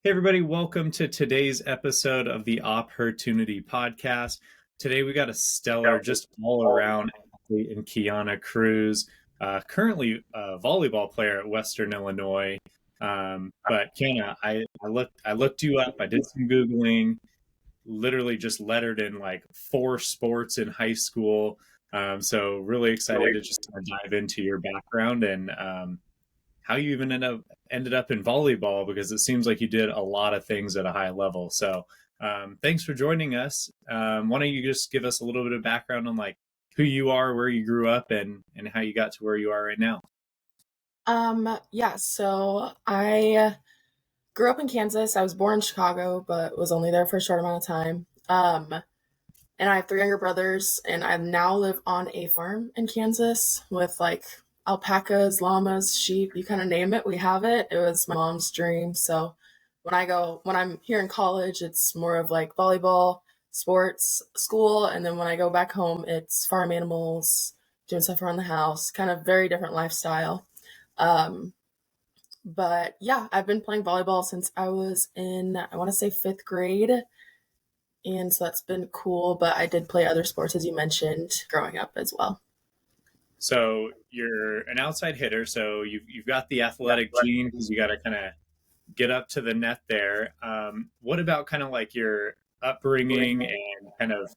Hey, everybody, welcome to today's episode of the Opportunity Podcast. Today, we got a stellar, just all around athlete in Keyana Cruse, currently a volleyball player at Western Illinois. But Keyana, I looked you up, I did some Googling, literally just lettered in like four sports in high school. So, really excited to just kind of dive into your background and how you even ended up in volleyball because it seems like you did a lot of things at a high level. So thanks for joining us. Why don't you just give us a little bit of background on like who you are, where you grew up, and how you got to where you are right now? So I grew up in Kansas. I was born in Chicago, but was only there for a short amount of time. And I have three younger brothers, and I now live on a farm in Kansas with like alpacas, llamas, sheep, you kind of name it, we have it. It was my mom's dream. So when I'm here in college, it's more of like volleyball, sports, school, and then when I go back home, it's farm animals, doing stuff around the house, kind of very different lifestyle. Um, but yeah, I've been playing volleyball since I was in, I want to say fifth grade. And so that's been cool. But I did play other sports, as you mentioned, growing up as well. So you're an outside hitter, so you've got the athletic gene because you got to kind of get up to the net there. What about kind of like your upbringing and kind of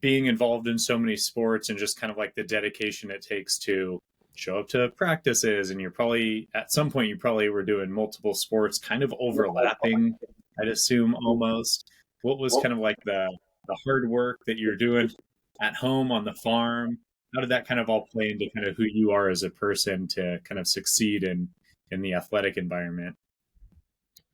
being involved in so many sports and just kind of like the dedication it takes to show up to practices? And you're probably at some point you probably were doing multiple sports kind of overlapping, I'd assume, almost. What was kind of like the hard work that you're doing at home on the farm? How did that kind of all play into kind of who you are as a person to kind of succeed in the athletic environment?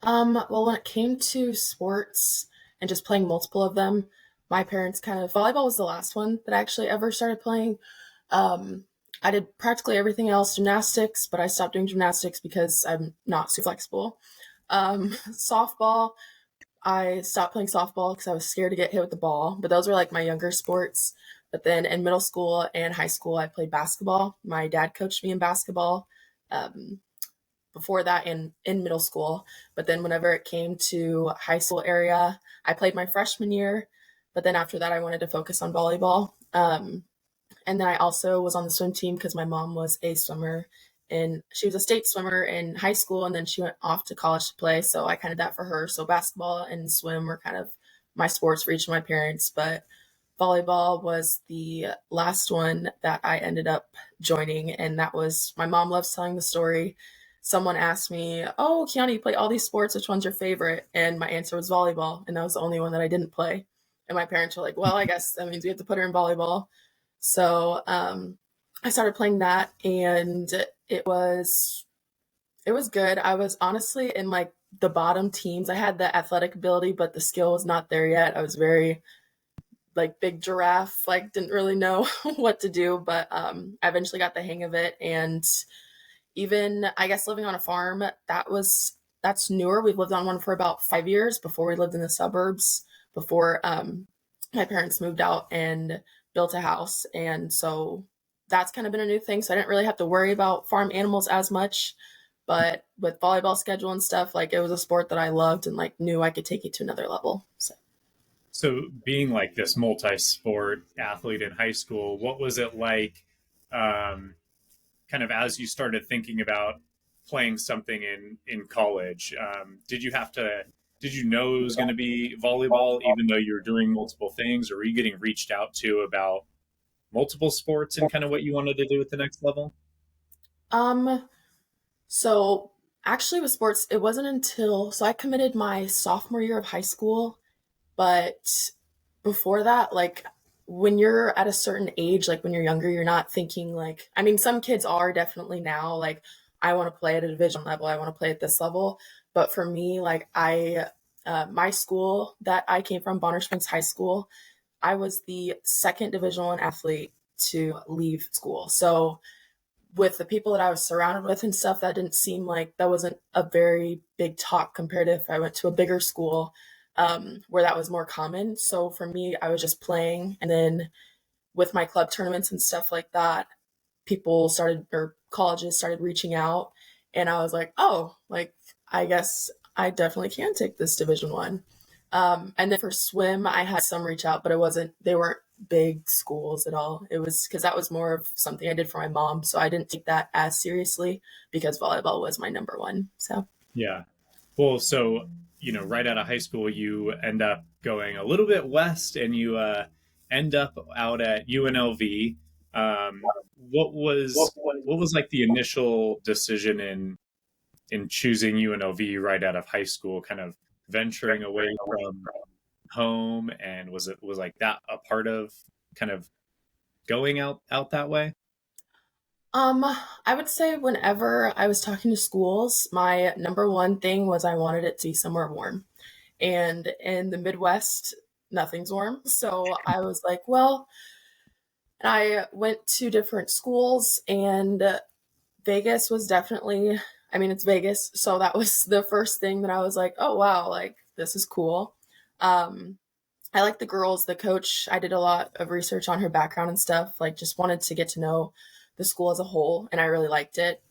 Well, when it came to sports and just playing multiple of them, my parents kind of, volleyball was the last one that I actually ever started playing. Um, I did practically everything else, gymnastics, but I stopped doing gymnastics because I'm not super flexible. Softball, I stopped playing softball because I was scared to get hit with the ball, but those were like my younger sports. But then in middle school and high school, I played basketball. My dad coached me in basketball. Um, Before that in middle school, but then whenever it came to high school area, I played my freshman year, but then after that I wanted to focus on volleyball. And then I also was on the swim team because my mom was a swimmer, and she was a state swimmer in high school, and then she went off to college to play, so I kind of did that for her. So basketball and swim were kind of my sports for each of my parents, but volleyball was the last one that I ended up joining. And that was, my mom loves telling the story. Someone asked me, "Oh, Keyana, you play all these sports. Which one's your favorite?" And my answer was volleyball. And that was the only one that I didn't play. And my parents were like, "Well, I guess that means we have to put her in volleyball." So I started playing that, and it was it was good. I was honestly in like the bottom teams. I had the athletic ability, but the skill was not there yet. I was very like big giraffe, like didn't really know what to do, but I eventually got the hang of it. And even I guess living on a farm, that's newer. We've lived on one for about 5 years. Before we lived in the suburbs, before my parents moved out and built a house. And so that's kind of been a new thing. So I didn't really have to worry about farm animals as much. But with volleyball schedule and stuff, like it was a sport that I loved and like knew I could take it to another level. So So, being like this multi-sport athlete in high school, what was it like, um, kind of as you started thinking about playing something in college? Did you have to? Did you know it was going to be volleyball, even though you were doing multiple things, or were you getting reached out to about multiple sports and kind of what you wanted to do at the next level? um So actually with sports, it wasn't until so I committed my sophomore year of high school, but before that, like when you're at a certain age, like when you're younger, you're not thinking like I mean, some kids are definitely now like I want to play at a division level, I want to play at this level. But for me, like my school that I came from, Bonner Springs High School, I was the second Division One athlete to leave school. So with the people that I was surrounded with and stuff, that didn't seem like that wasn't a very big talk compared to if I went to a bigger school where that was more common. So for me, I was just playing. And then with my club tournaments and stuff like that, people started or colleges started reaching out. And I was like, oh, like, I guess I definitely can take this Division 1. And then for swim, I had some reach out, but they weren't big schools at all. It was because that was more of something I did for my mom. So I didn't take that as seriously because volleyball was my number one. So, Yeah. Well, so, right out of high school, you end up going a little bit west and you end up out at UNLV. What was like the initial decision in choosing UNLV right out of high school, kind of venturing away from home, and was like that a part of kind of going out that way? I would say whenever I was talking to schools, my number one thing was I wanted it to be somewhere warm. And in the Midwest, nothing's warm. So I was like, well, I went to different schools, and Vegas was definitely, I mean, it's Vegas. So that was the first thing that I was like, oh, wow, like this is cool. Um, I like the girls, the coach. I did a lot of research on her background and stuff, like just wanted to get to know the school as a whole, and I really liked it.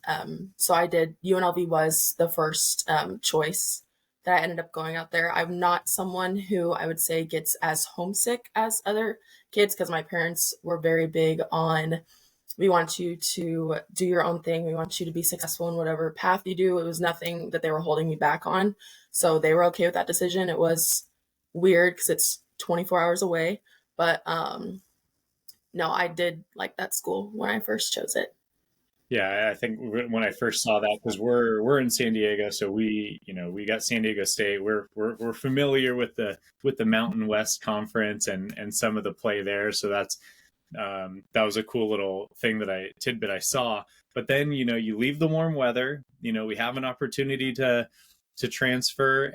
So I did, UNLV was the first choice that I ended up going out there. I'm not someone who I would say gets as homesick as other kids because my parents were very big on we want you to do your own thing. We want you to be successful in whatever path you do. It was nothing that they were holding me back on. So they were okay with that decision. It was weird because it's 24 hours away. But no, I did like that school when I first chose it. Yeah, I think when I first saw that, because we're in San Diego, so we got San Diego State. We're familiar with the Mountain West Conference and some of the play there. So that was a cool little tidbit I saw. But then you leave the warm weather. We have an opportunity to transfer,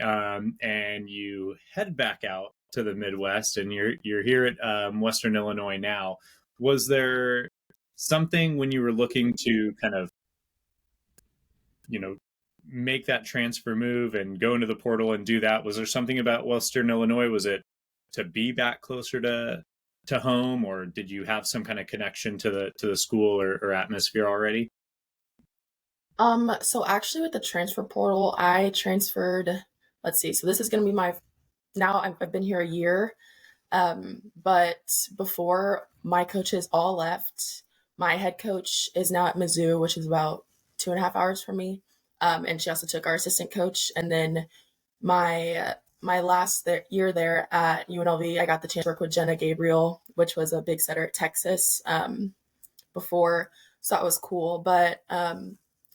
and you head back out to the Midwest, and you're here at Western Illinois now. Was there something when you were looking to kind of you know make that transfer move and go into the portal and do that? Was there something about Western Illinois? Was it to be back closer to home, or did you have some kind of connection to the school or atmosphere already? So actually with the transfer portal, I transferred, let's see, so this is going to be now I've been here a year. But before my coaches all left, my head coach is now at Mizzou, which is about 2.5 hours from me. And she also took our assistant coach. And then my last year there at UNLV, I got the chance to work with Jenna Gabriel, which was a big setter at Texas before. So that was cool. But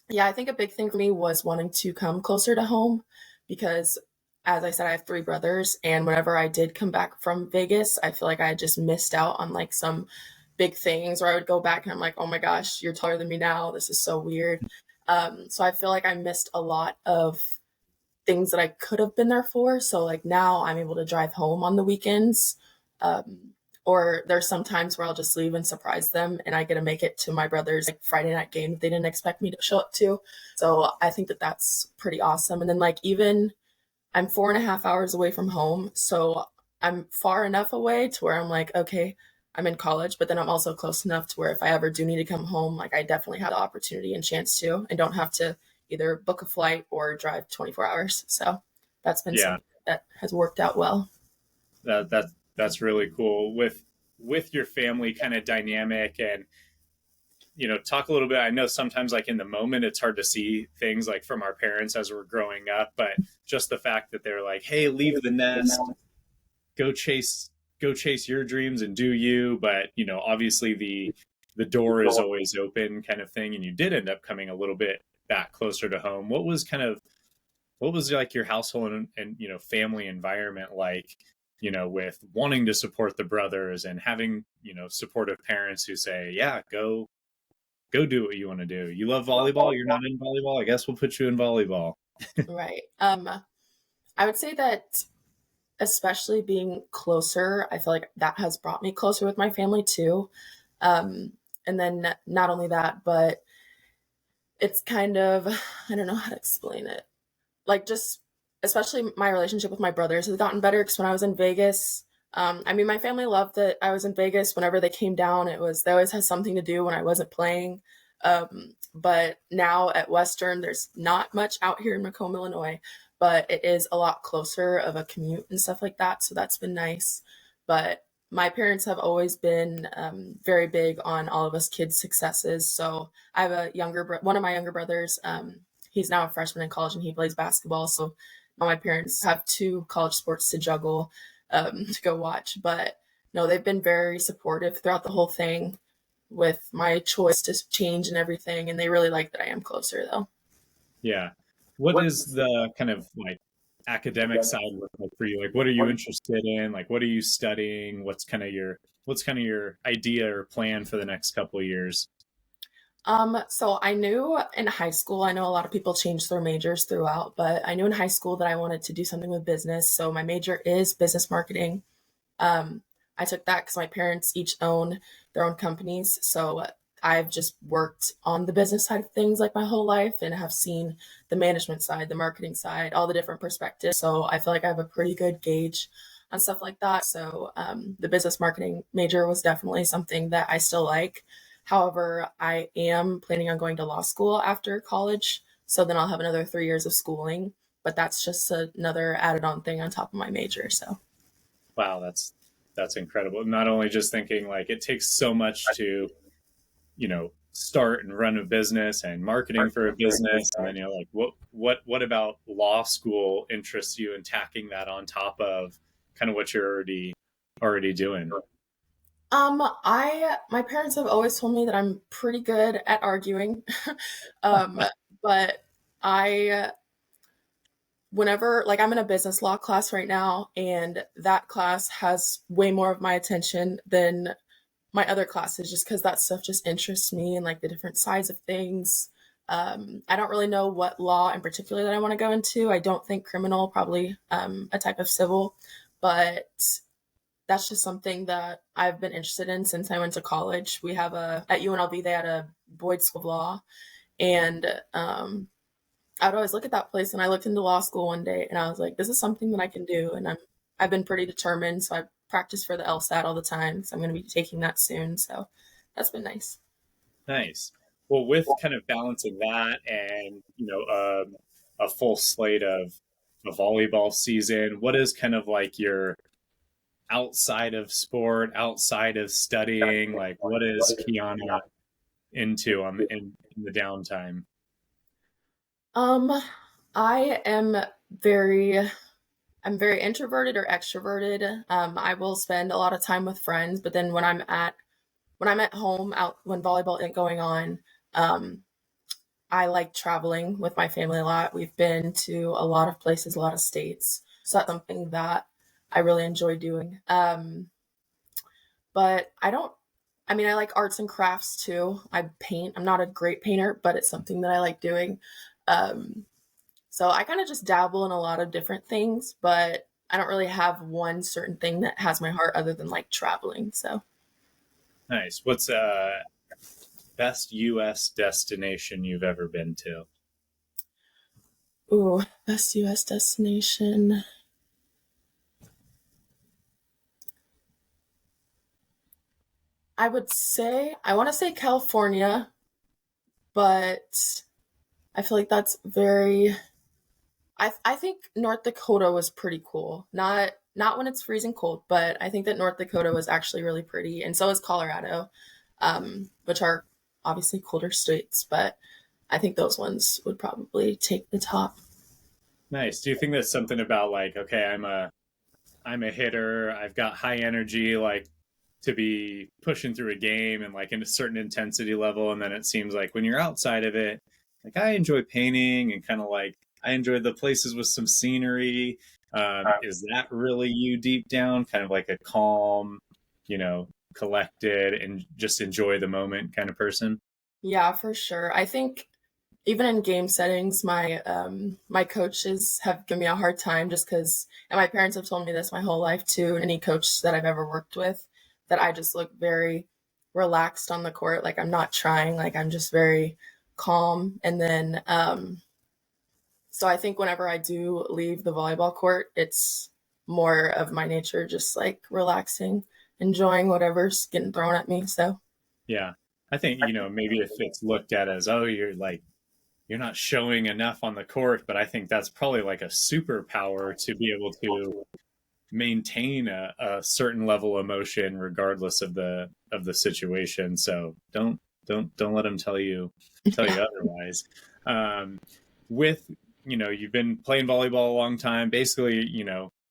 yeah, I think a big thing for me was wanting to come closer to home because, as I said, I have three brothers. And whenever I did come back from Vegas, I feel like I had just missed out on like some big things where I would go back and I'm like, oh my gosh, you're taller than me now. This is so weird. So I feel like I missed a lot of things that I could have been there for. So like now I'm able to drive home on the weekends. Um, or there's some times where I'll just leave and surprise them and I get to make it to my brother's like Friday night game that they didn't expect me to show up to. So I think that that's pretty awesome. And then like even I'm 4.5 hours away from home. So I'm far enough away to where I'm like, okay, I'm in college, but then I'm also close enough to where if I ever do need to come home, like I definitely have the opportunity and chance to, and don't have to either book a flight or drive 24 hours. So that's been Yeah, something that has worked out well. that's really cool with your family kind of dynamic. And talk a little bit. I know sometimes like in the moment it's hard to see things like from our parents as we're growing up, but just the fact that they're like, hey, leave the nest, go chase your dreams and do you. But obviously the door is always open, kind of thing. And you did end up coming a little bit back closer to home. What was like your household and family environment like, with wanting to support the brothers and having supportive parents who say, yeah, go do what you want to do. You love volleyball, you're not in volleyball, I guess we'll put you in volleyball. Right. I would say that especially being closer, I feel like that has brought me closer with my family too. And then not only that, but it's kind of, I don't know how to explain it. Like just especially my relationship with my brothers has gotten better because when I was in Vegas, I mean, my family loved that I was in Vegas. Whenever they came down, they always had something to do when I wasn't playing. But now at Western, there's not much out here in Macomb, Illinois, but it is a lot closer of a commute and stuff like that. So that's been nice. But my parents have always been very big on all of us kids' successes. So I have one of my younger brothers. He's now a freshman in college and he plays basketball. So now my parents have two college sports to juggle to go watch. But no, they've been very supportive throughout the whole thing with my choice to change and everything. And they really like that I am closer though. Yeah. What is the kind of like academic side look like for you? Like, what are you interested in? Like, what are you studying? What's kind of your idea or plan for the next couple of years? So I knew in high school, I know a lot of people change their majors throughout, but I knew in high school that I wanted to do something with business. So my major is business marketing. Um, I took that because my parents each own their own companies. So I've just worked on the business side of things like my whole life and have seen the management side, the marketing side, all the different perspectives. So I feel like I have a pretty good gauge on stuff like that. So the business marketing major was definitely something that I still like. However, I am planning on going to law school after college. So then I'll have another 3 years of schooling, but that's just another added on thing on top of my major. So. Wow, that's incredible. Not only just thinking like it takes so much to, start and run a business and marketing for a business, and then like what about law school interests you in tacking that on top of kind of what you're already doing? My parents have always told me that I'm pretty good at arguing. um, but I whenever like I'm in a business law class right now and that class has way more of my attention than my other classes just because that stuff just interests me and like the different sides of things. I don't really know what law in particular that I want to go into. I don't think criminal, probably a type of civil, but that's just something that I've been interested in since I went to college. We have at UNLV they had a Boyd School of Law, and I would always look at that place. And I looked into law school one day, and I was like, "This is something that I can do." And I've been pretty determined, so I practice for the LSAT all the time. So I'm going to be taking that soon. So that's been nice. Nice. Well, with kind of balancing that and a full slate of a volleyball season, what is kind of like your outside of sport, outside of studying, like what is Keyana into in the downtime? Um, I am very I'm very introverted or extroverted. I will spend a lot of time with friends, but then when I'm at home out when volleyball isn't going on, um, I like traveling with my family a lot. We've been to a lot of places, a lot of states. So that's something that I really enjoy doing. But I mean, I like arts and crafts too. I paint. I'm not a great painter, but it's something that I like doing. Um, so I kind of just dabble in a lot of different things, but I don't really have one certain thing that has my heart other than like traveling. So, Nice. What's best US destination you've ever been to? ooh, best US destination. I want to say California, but I feel like that's very I think North Dakota was pretty cool. Not when it's freezing cold, but I think that North Dakota was actually really pretty, and so is Colorado, which are obviously colder states. But I think those ones would probably take the top. Nice. Do you think that's something about like, okay, I'm a hitter, I've got high energy, like to be pushing through a game and like in a certain intensity level, and then it seems like when you're outside of it, like I enjoy painting and kind of like I enjoy the places with some scenery. Is that really you deep down, kind of like a calm, collected and just enjoy the moment kind of person? Yeah, for sure. I think even in game settings, my coaches have given me a hard time just because, and my parents have told me this my whole life too. And any coach that I've ever worked with, that I just look very relaxed on the court, like I'm not trying, like I'm just very calm. And then, so I think whenever I do leave the volleyball court, it's more of my nature, just like relaxing, enjoying whatever's getting thrown at me. So Yeah. I think, maybe if it's looked at as, oh, you're not showing enough on the court, but I think that's probably like a superpower to be able to maintain a certain level of emotion regardless of the situation. So don't let them tell you Yeah. otherwise. Um, with you've been playing volleyball a long time. Basically,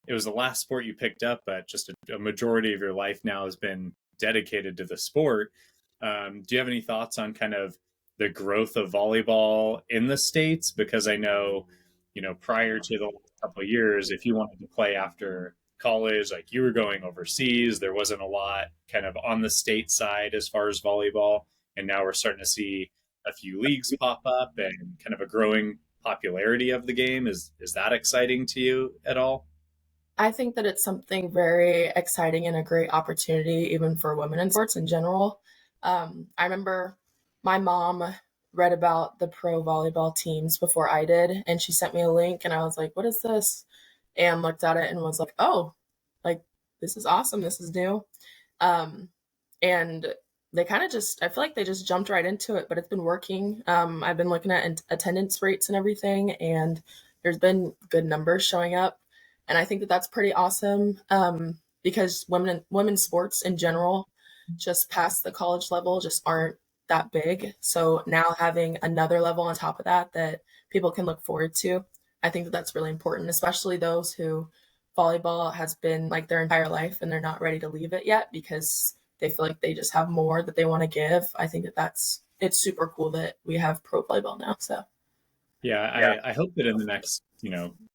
it was the last sport you picked up, but just a majority of your life now has been dedicated to the sport. Do you have any thoughts on kind of the growth of volleyball in the States? Because I know, prior to the last couple of years, if you wanted to play after college, like you were going overseas, there wasn't a lot kind of on the state side as far as volleyball. And now we're starting to see a few leagues pop up and kind of a growing popularity of the game. Is that exciting to you at all? I think that it's something very exciting and a great opportunity, even for women in sports in general. I remember my mom read about the pro volleyball teams before I did, and she sent me a link, and I was like, "What is this?" And looked at it and was like, "Oh, like this is awesome. This is new." Um, and they kind of just, I feel like they just jumped right into it, but it's been working. I've been looking at attendance rates and everything, and there's been good numbers showing up. And I think that that's pretty awesome, because women's sports in general, just past the college level, just aren't that big. So now having another level on top of that that people can look forward to, I think that that's really important, especially those who volleyball has been like their entire life and they're not ready to leave it yet because they feel like they just have more that they want to give. I think that it's super cool that we have pro volleyball now. So Yeah, I hope that in the next,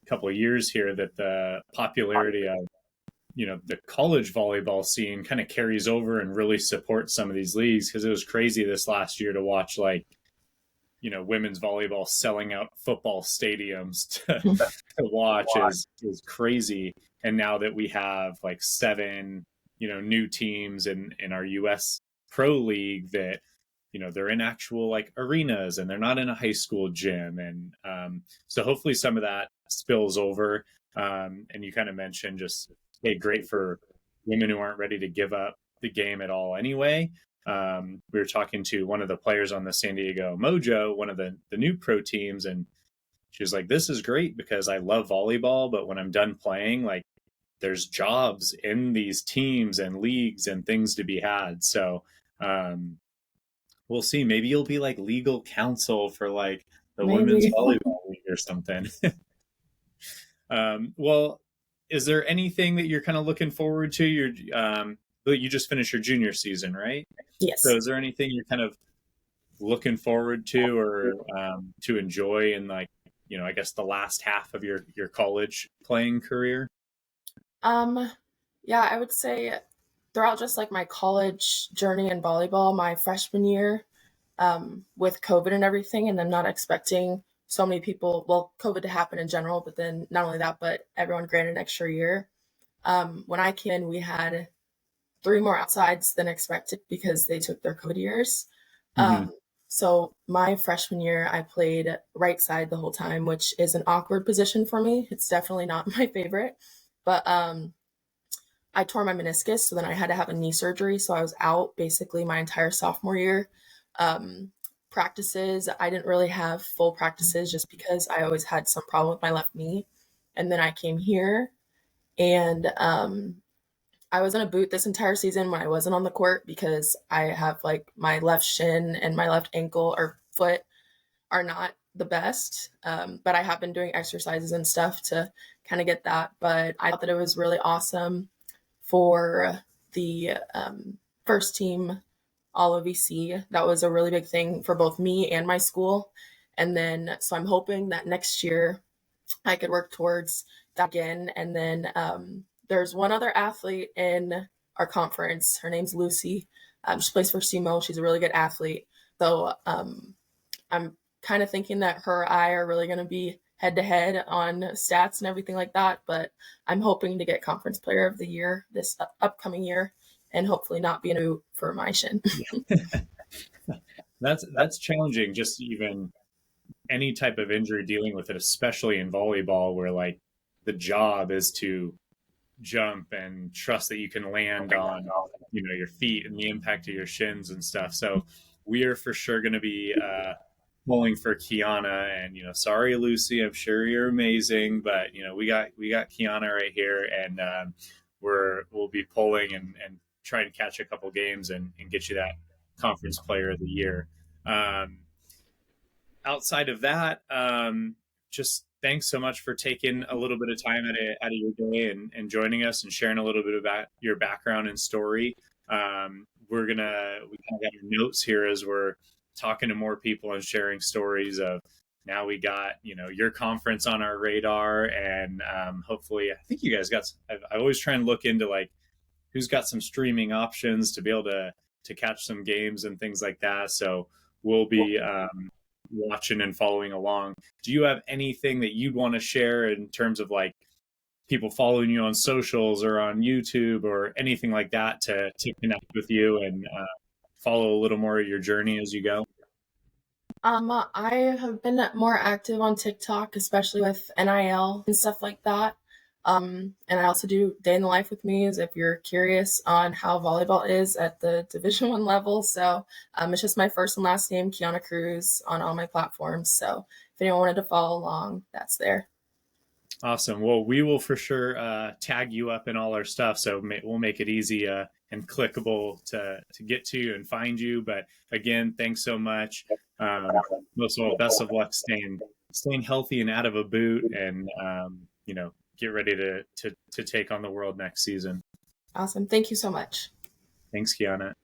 couple of years here that the popularity of, the college volleyball scene kind of carries over and really supports some of these leagues because it was crazy this last year to watch like, women's volleyball selling out football stadiums to watch is crazy. And now that we have like seven, new teams in our US Pro League that they're in actual like arenas and they're not in a high school gym, and so hopefully some of that spills over. And you kind of mentioned just, hey, great for women who aren't ready to give up the game at all anyway. We were talking to one of the players on the San Diego Mojo, one of the new pro teams, and she was like, this is great because I love volleyball, but when I'm done playing, like there's jobs in these teams and leagues and things to be had. So um, we'll see. Maybe you'll be like legal counsel for like the women's maybe. volleyball league or something. Well, is there anything that you're kind of looking forward to? You just finished your junior season, right? So Yes. is there anything you're kind of looking forward to or to enjoy in like, I guess the last half of your college playing career? Um, yeah, I would say throughout just like my college journey in volleyball, my freshman year, with COVID and everything, and I'm not expecting so many people, well, COVID to happen in general, but then not only that, but everyone granted an extra year. When I came in, we had three more outsides than expected because they took their COVID years. Hmm. So my freshman year, I played right side the whole time, which is an awkward position for me. It's definitely not my favorite, but I tore my meniscus, so then I had to have a knee surgery. So I was out basically my entire sophomore year. Um, Practices, I didn't really have full practices just because I always had some problem with my left knee. And then I came here and I was in a boot this entire season when I wasn't on the court because I have like my left shin and my left ankle or foot are not the best. But I have been doing exercises and stuff to kind of get that. But I thought that it was really awesome for the first team all OVC. That was a really big thing for both me and my school. And then, so I'm hoping that next year I could work towards that again. And then there's one other athlete in our conference. Her name's Lucy. She plays for SEMO. She's a really good athlete. So I'm kind of thinking that her and I are really going to be head to head on stats and everything like that. But I'm hoping to get Conference Player of the Year this upcoming year and hopefully not be a boot for my shin. That's challenging. Just even any type of injury dealing with it, especially in volleyball, where like the job is to jump and trust that you can land on your feet and the impact of your shins and stuff. So we are for sure going to be pulling for Keyana. And sorry, Lucy, I'm sure you're amazing, but we got Keyana right here, and we'll be pulling and trying to catch a couple games and get you that conference player of the year. Um, Outside of that, just thanks so much for taking a little bit of time out of your day and joining us and sharing a little bit about your background and story. We kind of got our notes here as we're talking to more people and sharing stories of, now we got your conference on our radar, and hopefully, I think you guys got. I always try and look into like who's got some streaming options to be able to catch some games and things like that. So we'll be watching and following along. Do you have anything that you'd want to share in terms of like people following you on socials or on YouTube or anything like that to connect with you and follow a little more of your journey as you go? I have been more active on TikTok, especially with NIL and stuff like that. And I also do Day in the Life with Me, as if you're curious on how volleyball is at the Division 1 level. So it's just my first and last name, Keyana Cruse, on all my platforms. So if anyone wanted to follow along, that's there. Awesome. Well, we will for sure tag you up in all our stuff, so we'll make it easy and clickable to get to you and find you. But again, thanks so much. Most of all, best of luck staying healthy and out of a boot, and get ready to take on the world next season. Awesome. Thank you so much. Thanks, Keyana.